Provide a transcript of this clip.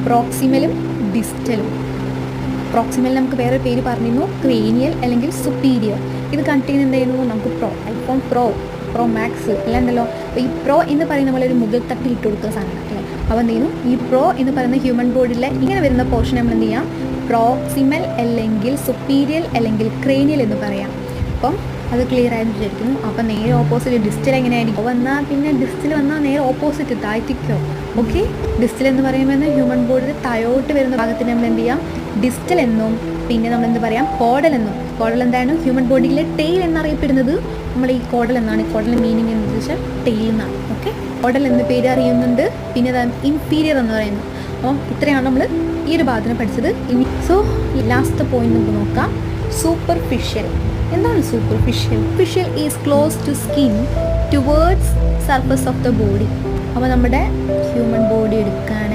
പ്രോക്സിമലും ഡിസ്റ്റലും. Proximal നമുക്ക് വേറെ പേര് പറഞ്ഞിരുന്നു ക്രേനിയൽ അല്ലെങ്കിൽ സുപ്പീരിയർ. ഇത് കണ്ടെയ്ൻ എന്തായിരുന്നു നമുക്ക് ഐഫോൺ പ്രോ മാക്സ് എല്ലാം ഉണ്ടല്ലോ. അപ്പോൾ ഈ പ്രോ എന്ന് പറയുന്ന പോലെ ഒരു മുകൾ തട്ടിൽ ഇട്ട് കൊടുക്കുന്ന സാധനം അല്ലേ. അപ്പോൾ എന്ത് ചെയ്യുന്നു ഈ പ്രോ എന്ന് പറയുന്ന ഹ്യൂമൻ ബോഡിയിലെ ഇങ്ങനെ വരുന്ന പോർഷൻ നമ്മൾ എന്ത് ചെയ്യാം പ്രോക്സിമൽ അല്ലെങ്കിൽ സുപ്പീരിയൽ അല്ലെങ്കിൽ ക്രേനിയൽ എന്ന് പറയാം. അപ്പം അത് ക്ലിയർ ആയെന്ന് വിചാരിക്കുന്നു. അപ്പം നേരെ ഓപ്പോസിറ്റ് ഡിസ്റ്റൽ എങ്ങനെയായിരിക്കും വന്നാൽ പിന്നെ ഡിസ്റ്റൽ വന്നാൽ നേരെ ഓപ്പോസിറ്റ് താഴ്ത്തിക്കോ. ഓക്കെ, ഡിസ്റ്റൽ എന്ന് പറയുമ്പോൾ ഹ്യൂമൻ ബോഡിയിൽ താഴോട്ട് വരുന്ന ഭാഗത്തിന് നമ്മൾ എന്ത് ചെയ്യാം ഡിസ്റ്റൽ എന്നും പിന്നെ നമ്മൾ എന്ത് പറയാം കോഡൽ എന്നും. കോഡൽ എന്താണ് ഹ്യൂമൻ ബോഡിയിലെ ടെയിൽ എന്നറിയപ്പെടുന്നത് നമ്മൾ ഈ കോഡൽ എന്നാണ്. കോഡലിൻ്റെ മീനിങ് എന്ന് വെച്ചാൽ ടെയിൽ എന്നാണ്. ഓക്കെ, കോഡൽ എന്ന പേര് അറിയുന്നുണ്ട്. പിന്നെ അതാണ് ഇൻഫീരിയർ എന്ന് പറയുന്നത്. അപ്പം ഇത്രയാണ് നമ്മൾ ഈ ഒരു ഭാഗത്തിന് പഠിച്ചത്. ഇനി ലാസ്റ്റ് പോയിന്റ് നമുക്ക് നോക്കാം. സൂപ്പർഫിഷ്യൽ. എന്താണ് superficial? Superficial is close to skin towards surface of the body. അപ്പോൾ നമ്മുടെ ഹ്യൂമൻ ബോഡി എടുക്കാൻ